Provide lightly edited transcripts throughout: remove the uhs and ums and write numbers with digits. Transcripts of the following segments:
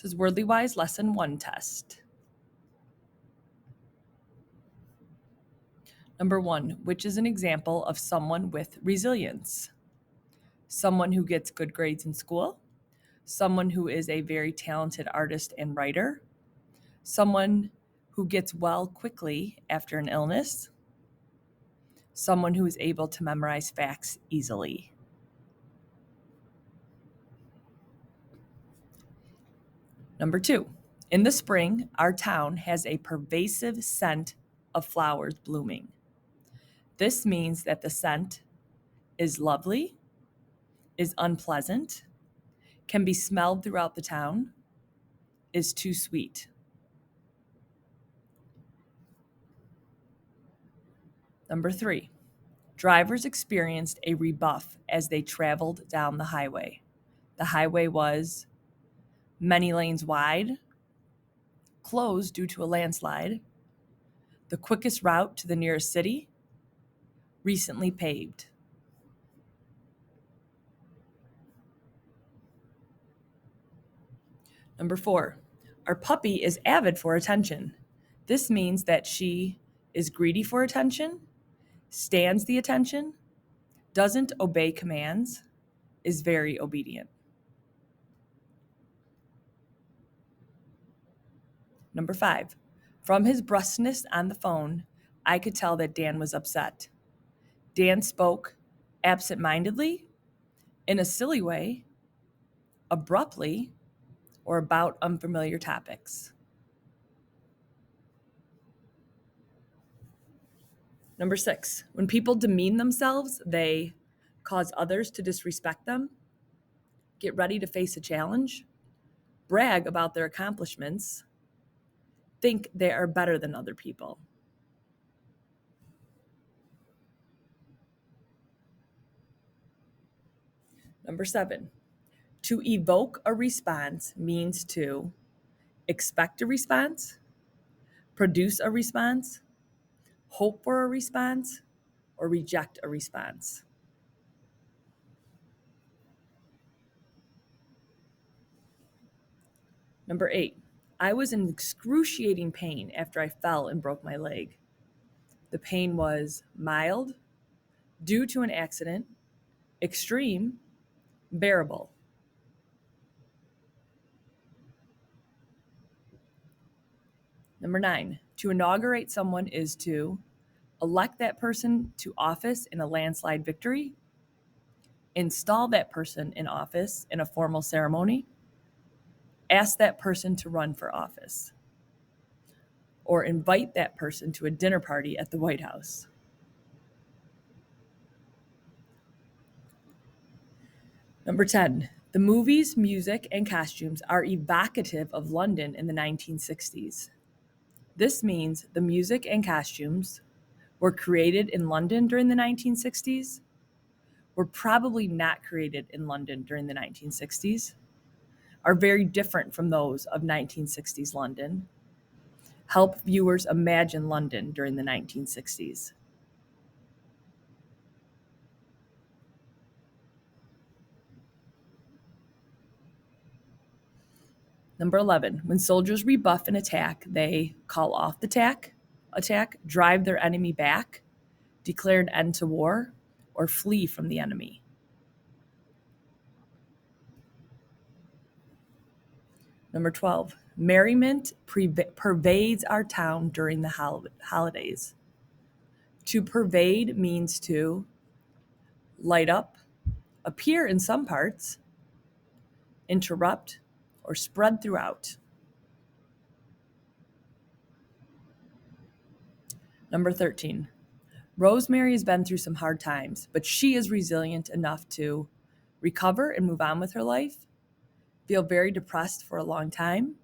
This is Wordly Wise Lesson 1 test. Number 1, which is an example of someone with resilience? Someone who gets good grades in school, someone who is a very talented artist and writer, someone who gets well quickly after an illness, someone who is able to memorize facts easily. Number 2, in the spring, our town has a pervasive scent of flowers blooming. This means that the scent is lovely, is unpleasant, can be smelled throughout the town, is too sweet. Number 3, drivers experienced a rebuff as they traveled down the highway. The highway was many lanes wide, closed due to a landslide, the quickest route to the nearest city, recently paved. Number 4, our puppy is avid for attention. This means that she is greedy for attention, stands the attention, doesn't obey commands, is very obedient. Number 5, from his brusqueness on the phone, I could tell that Dan was upset. Dan spoke absent-mindedly, in a silly way, abruptly, or about unfamiliar topics. Number 6, when people demean themselves, they cause others to disrespect them, get ready to face a challenge, brag about their accomplishments, think they are better than other people. Number 7, to evoke a response means to expect a response, produce a response, hope for a response, or reject a response. Number 8, I was in excruciating pain after I fell and broke my leg. The pain was mild, due to an accident, extreme, bearable. Number 9, to inaugurate someone is to elect that person to office in a landslide victory, install that person in office in a formal ceremony, ask that person to run for office, or invite that person to a dinner party at the White House. Number 10, the movies, music, and costumes are evocative of London in the 1960s. This means the music and costumes were created in London during the 1960s, were probably not created in London during the 1960s, are very different from those of 1960s London, help viewers imagine London during the 1960s. Number 11, when soldiers rebuff an attack, they call off the attack, drive their enemy back, declare an end to war, or flee from the enemy. Number 12, merriment pervades our town during the holidays. To pervade means to light up, appear in some parts, interrupt, or spread throughout. Number 13, Rosemary has been through some hard times, but she is resilient enough to recover and move on with her life, feel very depressed for a long time,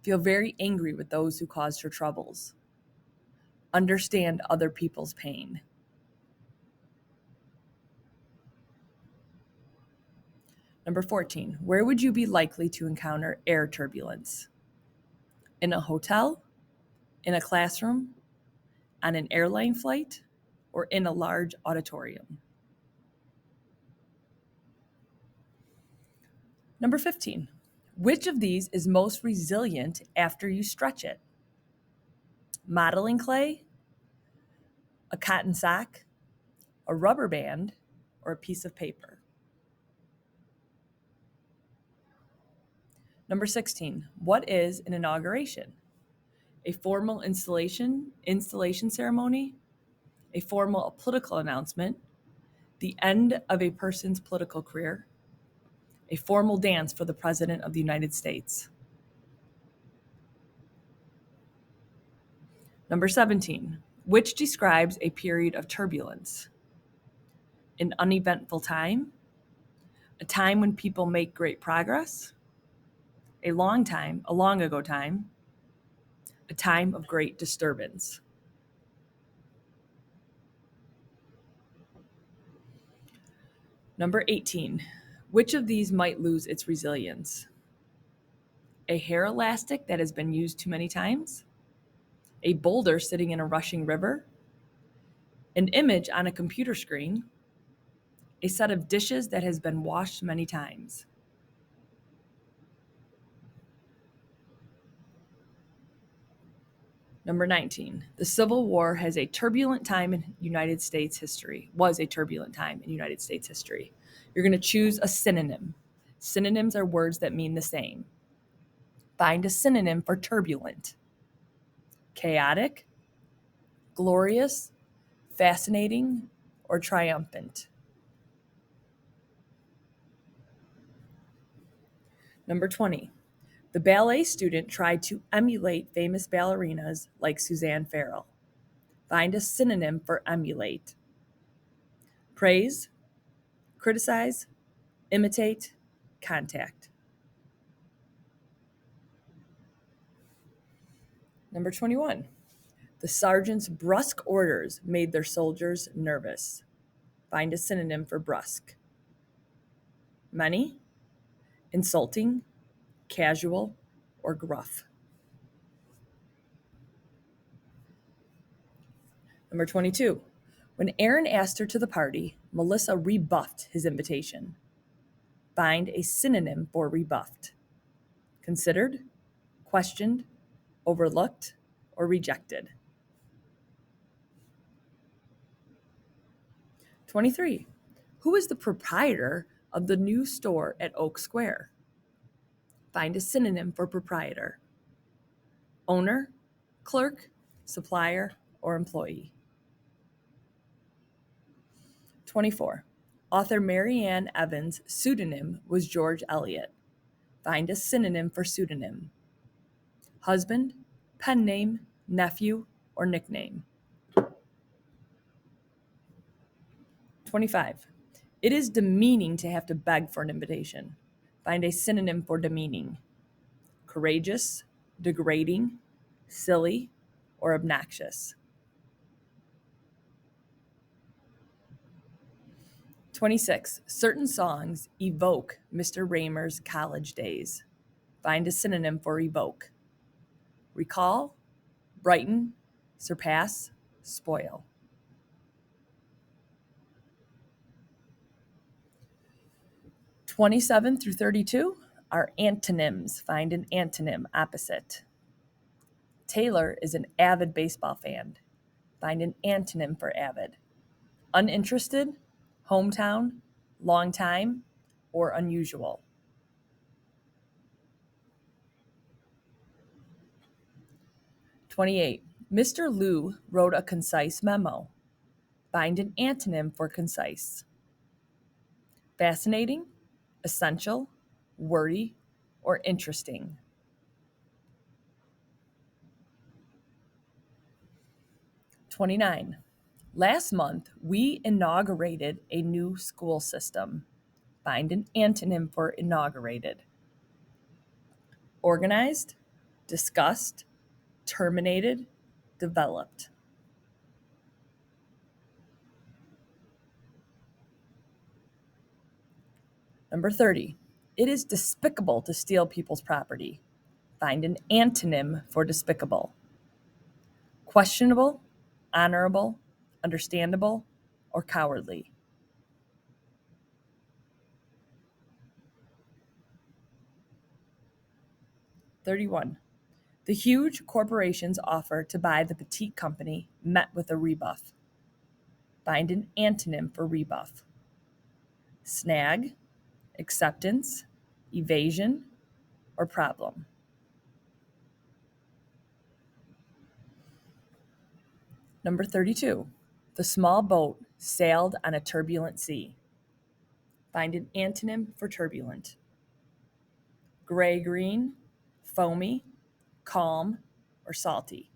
feel very angry with those who caused her troubles, understand other people's pain. Number 14, where would you be likely to encounter air turbulence? In a hotel, in a classroom, on an airline flight, or in a large auditorium? Number 15, Which of these is most resilient after you stretch it? Modeling clay, a cotton sock, a rubber band, or a piece of paper? Number 16. What is an inauguration? A formal installation ceremony, a formal political announcement, the end of a person's political career, a formal dance for the President of the United States. Number 17. Which describes a period of turbulence? An uneventful time, a time when people make great progress, a long ago time, a time of great disturbance. Number 18. Which of these might lose its resilience? A hair elastic that has been used too many times, a boulder sitting in a rushing river, an image on a computer screen, a set of dishes that has been washed many times. Number 19. The Civil War was a turbulent time in United States history. You're going to choose a synonym. Synonyms are words that mean the same. Find a synonym for turbulent. Chaotic, glorious, fascinating, or triumphant. Number 20. The ballet student tried to emulate famous ballerinas like Suzanne Farrell. Find a synonym for emulate. Praise, criticize, imitate, contact. Number 21. The sergeant's brusque orders made their soldiers nervous. Find a synonym for brusque. Many, insulting, casual, or gruff. Number 22. When Aaron asked her to the party, Melissa rebuffed his invitation. Find a synonym for rebuffed. Considered, questioned, overlooked, or rejected. 23. Who is the proprietor of the new store at Oak Square? Find a synonym for proprietor. Owner, clerk, supplier, or employee. 24. Author Marianne Evans' pseudonym was George Eliot. Find a synonym for pseudonym. Husband, pen name, nephew, or nickname. 25. It is demeaning to have to beg for an invitation. Find a synonym for demeaning. Courageous, degrading, silly, or obnoxious. 26. Certain songs evoke Mr. Raymer's college days. Find a synonym for evoke. Recall, brighten, surpass, spoil. 27 through 32 are antonyms. Find an antonym opposite. Taylor is an avid baseball fan. Find an antonym for avid. Uninterested, hometown, long time, or unusual. 28. Mr. Liu wrote a concise memo. Find an antonym for concise. Fascinating, essential, wordy, or interesting. 29. Last month, we inaugurated a new school system. Find an antonym for inaugurated. Organized, discussed, terminated, developed. Number 30. It is despicable to steal people's property. Find an antonym for despicable. Questionable, honorable, understandable, or cowardly. 31. The huge corporation's offer to buy the petite company met with a rebuff. Find an antonym for rebuff. Snag, acceptance, evasion, or problem. Number 32. The small boat sailed on a turbulent sea. Find an antonym for turbulent. Gray-green, foamy, calm, or salty.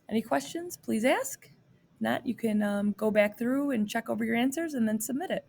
Any questions? Please ask. If not, you can go back through and check over your answers and then submit it.